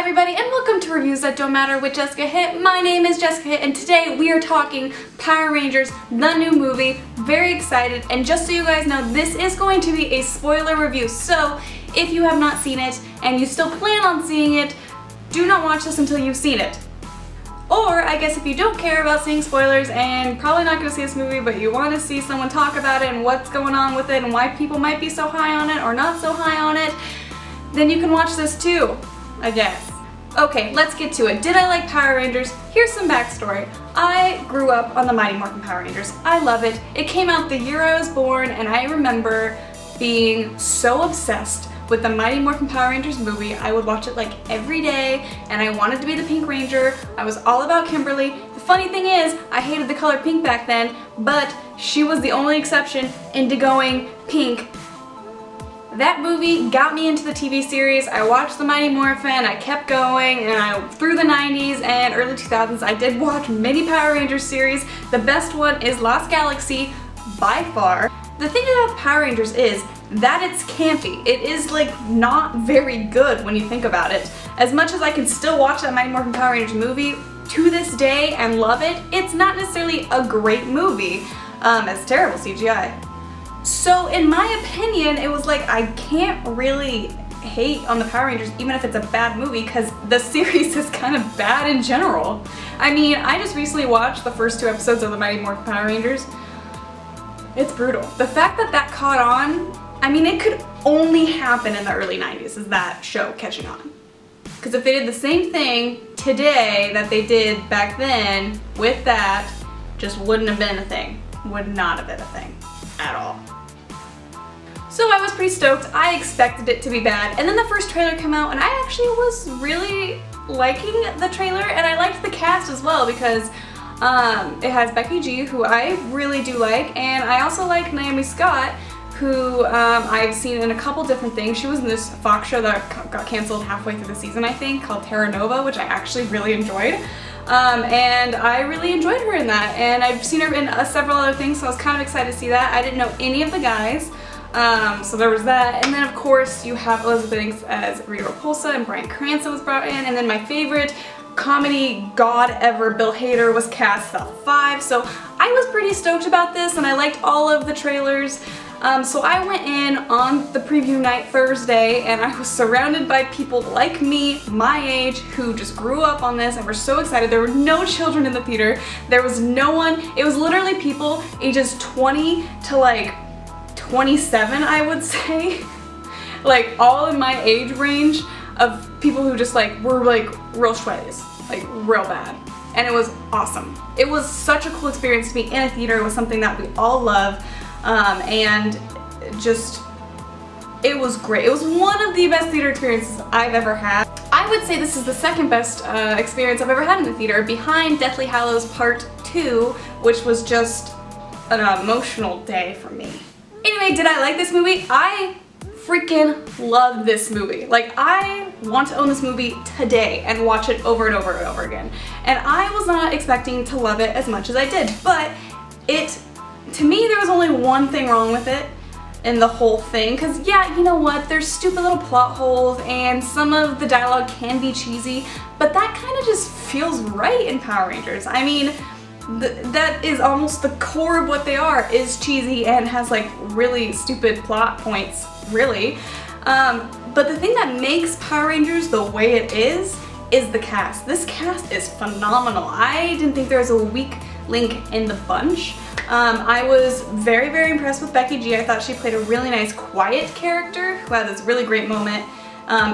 everybody, and welcome to Reviews That Don't Matter with Jessica Hitt. My name is Jessica Hitt, and today we are talking Power Rangers, the new movie. Very excited, and just so you guys know, this is going to be a spoiler review, so if you have not seen it and you still plan on seeing it, do not watch this until you've seen it. Or, I guess if you don't care about seeing spoilers and probably not going to see this movie, but you want to see someone talk about it and what's going on with it and why people might be so high on it or not so high on it, then you can watch this too, I guess. Okay, let's get to it. Did I like Power Rangers? Here's some backstory. I grew up on the Mighty Morphin Power Rangers. I love it. It came out the year I was born, and I remember being so obsessed with the Mighty Morphin Power Rangers movie. I would watch it like every day, and I wanted to be the Pink Ranger. I was all about Kimberly. The funny thing is, I hated the color pink back then, but she was the only exception into going pink. That movie got me into the TV series. I watched the Mighty Morphin, I kept going, and through the 90s and early 2000s I did watch many Power Rangers series. The best one is Lost Galaxy, by far. The thing about Power Rangers is that it's campy. It is like not very good when you think about it. As much as I can still watch that Mighty Morphin Power Rangers movie to this day and love it, it's not necessarily a great movie. It's terrible CGI. So in my opinion, it was like I can't really hate on the Power Rangers even if it's a bad movie because the series is kind of bad in general. I mean, I just recently watched the first 2 episodes of the Mighty Morphin Power Rangers. It's brutal. The fact that that caught on, I mean, it could only happen in the early 90s, is that show catching on. Because if they did the same thing today that they did back then with that, just wouldn't have been a thing. Would not have been a thing at all. So I was pretty stoked. I expected it to be bad, and then the first trailer came out and I actually was really liking the trailer, and I liked the cast as well because it has Becky G, who I really do like, and I also like Naomi Scott, who I've seen in a couple different things. She was in this Fox show that got canceled halfway through the season, I think, called Terra Nova, which I actually really enjoyed. And I really enjoyed her in that, and I've seen her in several other things, so I was kind of excited to see that. I didn't know any of the guys. So there was that, and then of course you have Elizabeth Banks as Rita Repulsa, and Bryan Cranston was brought in, and then my favorite comedy god ever, Bill Hader, was cast the 5, so I was pretty stoked about this, and I liked all of the trailers. So I went in on the preview night Thursday, and I was surrounded by people like me, my age, who just grew up on this and were so excited. There were no children in the theater. There was no one. It was literally people ages 20 to like 27, I would say. Like all in my age range of people who just like were like real schweddies, like real bad. And it was awesome. It was such a cool experience to be in a theater. It was something that we all love. And just, it was great. It was one of the best theater experiences I've ever had. I would say this is the second best experience I've ever had in the theater, behind Deathly Hallows Part 2, which was just an emotional day for me. Anyway, did I like this movie? I freaking loved this movie. Like, I want to own this movie today and watch it over and over and over again. And I was not expecting to love it as much as I did, but to me, there was only one thing wrong with it in the whole thing, because yeah, you know what, there's stupid little plot holes and some of the dialogue can be cheesy, but that kind of just feels right in Power Rangers. I mean, that is almost the core of what they are, is cheesy and has like really stupid plot points, really. But the thing that makes Power Rangers the way it is the cast. This cast is phenomenal. I didn't think there was a weak link in the bunch. I was very, very impressed with Becky G. I thought she played a really nice, quiet character who had this really great moment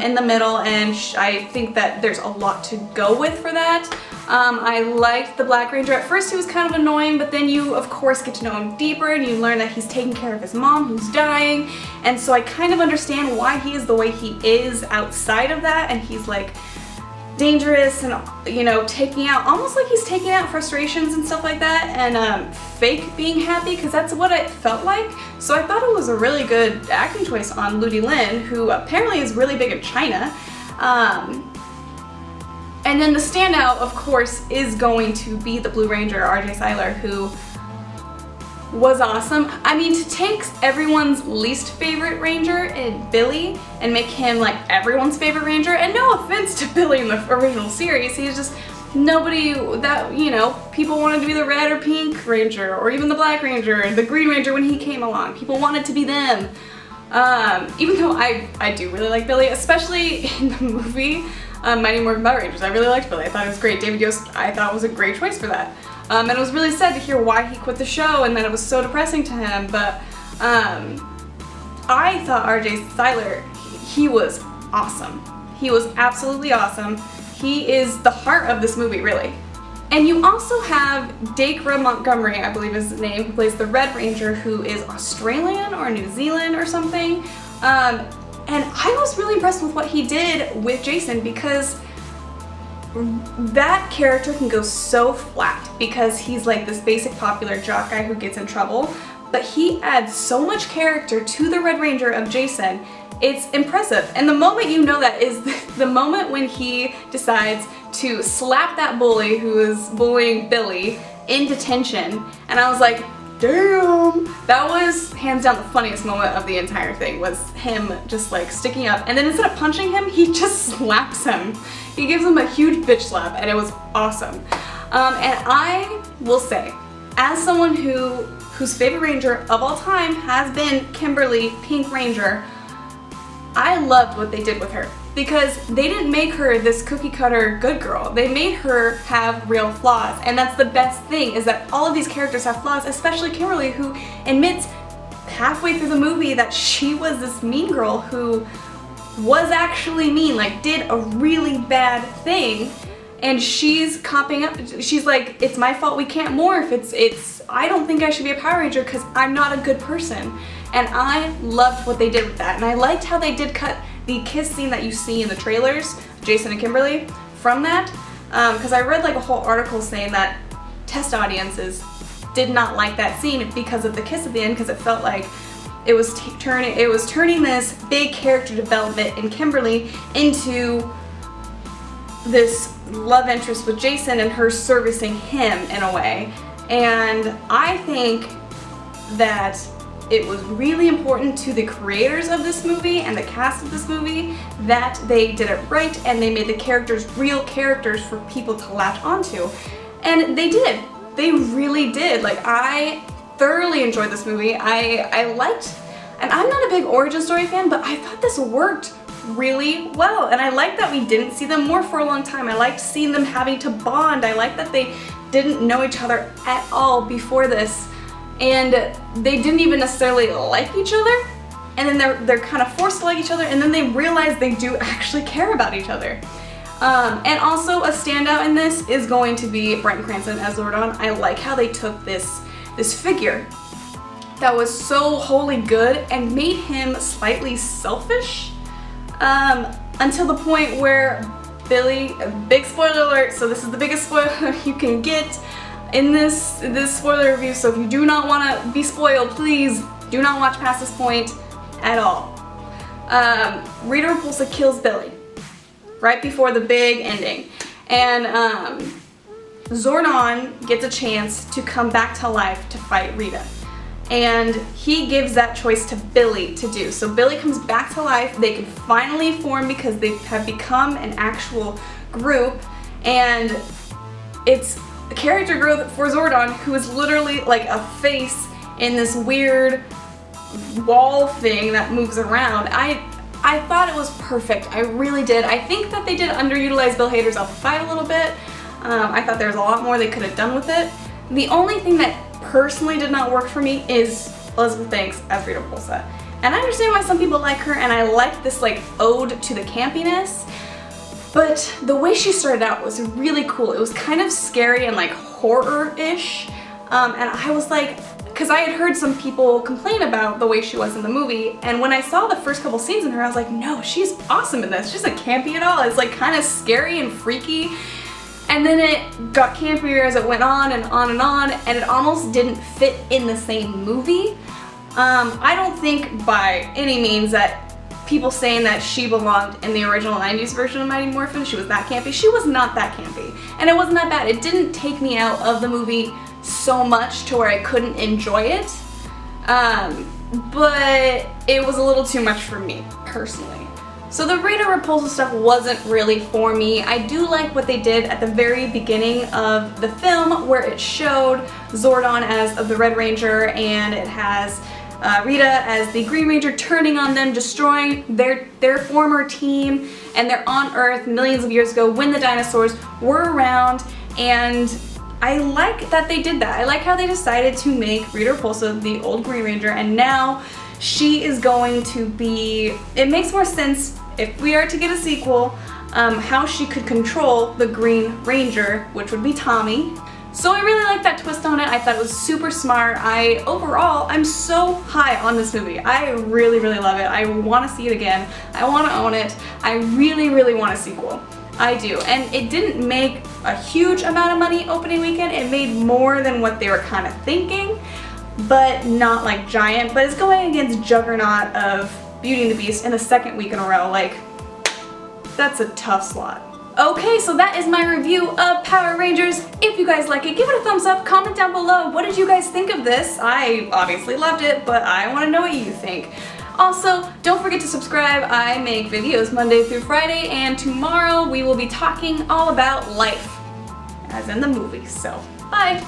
in the middle, and I think that there's a lot to go with for that. I liked the Black Ranger. At first he was kind of annoying, but then you of course get to know him deeper and you learn that he's taking care of his mom who's dying, and so I kind of understand why he is the way he is outside of that, and he's like dangerous and, you know, almost like he's taking out frustrations and stuff like that, and fake being happy, because that's what it felt like. So I thought it was a really good acting choice on Ludi Lin, who apparently is really big in China. And then the standout, of course, is going to be the Blue Ranger, RJ Cyler, who was awesome. I mean, to take everyone's least favorite ranger in Billy and make him like everyone's favorite ranger, and no offense to Billy in the original series, he's just nobody that, you know, people wanted to be the red or pink ranger, or even the black ranger, the green ranger when he came along. People wanted to be them. Even though I do really like Billy, especially in the movie Mighty Morphin Power Rangers. I really liked Billy. I thought it was great. David Yost, I thought, was a great choice for that. And it was really sad to hear why he quit the show and that it was so depressing to him, but I thought RJ Cyler, he was awesome. He was absolutely awesome. He is the heart of this movie, really. And you also have Dacre Montgomery, I believe is his name, who plays the Red Ranger, who is Australian or New Zealand or something. And I was really impressed with what he did with Jason, because that character can go so flat because he's like this basic popular jock guy who gets in trouble, but he adds so much character to the Red Ranger of Jason. It's impressive. And the moment you know that is the moment when he decides to slap that bully who is bullying Billy in detention, and I was like, damn! That was hands down the funniest moment of the entire thing, was him just like sticking up, and then instead of punching him, he just slaps him. He gives him a huge bitch slap, and it was awesome. And I will say, as someone whose favorite ranger of all time has been Kimberly Pink Ranger, I loved what they did with her, because they didn't make her this cookie cutter good girl. They made her have real flaws, and that's the best thing, is that all of these characters have flaws, especially Kimberly, who admits halfway through the movie that she was this mean girl who was actually mean, like did a really bad thing, and she's copping up. She's like, it's my fault we can't morph. I don't think I should be a Power Ranger because I'm not a good person. And I loved what they did with that. And I liked how they did cut the kiss scene that you see in the trailers, Jason and Kimberly, from that. Because I read like a whole article saying that test audiences did not like that scene because of the kiss at the end, because it felt like it was turning this big character development in Kimberly into this love interest with Jason and her servicing him in a way. And I think that it was really important to the creators of this movie and the cast of this movie that they did it right, and they made the characters real characters for people to latch onto. And they did. They really did. Like, I thoroughly enjoyed this movie. I liked, and I'm not a big origin story fan, but I thought this worked really well. And I liked that we didn't see them more for a long time. I liked seeing them having to bond. I liked that they didn't know each other at all before this, and they didn't even necessarily like each other, and then they're kind of forced to like each other, and then they realize they do actually care about each other. And also a standout in this is going to be Bryan Cranston as Zordon. I like how they took this figure that was so wholly good and made him slightly selfish, until the point where Billy, big spoiler alert, so this is the biggest spoiler you can get in this spoiler review, so if you do not want to be spoiled, please do not watch past this point at all. Rita Repulsa kills Billy right before the big ending, and Zordon gets a chance to come back to life to fight Rita, and he gives that choice to Billy to do. So Billy comes back to life, they can finally form because they have become an actual group, and it's a character growth for Zordon, who is literally like a face in this weird wall thing that moves around. I thought it was perfect. I really did. I think that they did underutilize Bill Hader's Alpha 5 a little bit. I thought there was a lot more they could have done with it. The only thing that personally did not work for me is Elizabeth Banks as Rita Repulsa. And I understand why some people like her, and I like this like ode to the campiness, but the way she started out was really cool. It was kind of scary and like horror-ish, and I was like, because I had heard some people complain about the way she was in the movie, and when I saw the first couple scenes in her, I was like, no, she's awesome in this. She's not campy at all. It's like kind of scary and freaky, and then it got campier as it went on and on and on, and it almost didn't fit in the same movie. I don't think by any means that people saying that she belonged in the original 90s version of Mighty Morphin, she was that campy. She was not that campy, and it wasn't that bad. It didn't take me out of the movie so much to where I couldn't enjoy it. But it was a little too much for me, personally. So the Rita Repulsa stuff wasn't really for me. I do like what they did at the very beginning of the film where it showed Zordon as the Red Ranger and it has Rita as the Green Ranger turning on them, destroying their former team, and they're on Earth millions of years ago when the dinosaurs were around, and I like that they did that. I like how they decided to make Rita Repulsa the old Green Ranger, and now she is going to be, it makes more sense if we are to get a sequel, how she could control the Green Ranger, which would be Tommy. So I really like that twist on it. I thought it was super smart. Overall, I'm so high on this movie. I really, really love it. I want to see it again. I want to own it. I really, really want a sequel. I do. And it didn't make a huge amount of money opening weekend. It made more than what they were kind of thinking, but not like giant. But it's going against Juggernaut of Beauty and the Beast in the second week in a row. Like, that's a tough slot. Okay, so that is my review of Power Rangers. If you guys like it, give it a thumbs up, comment down below. What did you guys think of this? I obviously loved it, but I want to know what you think. Also, don't forget to subscribe. I make videos Monday through Friday, and tomorrow we will be talking all about life, as in the movie. So, bye!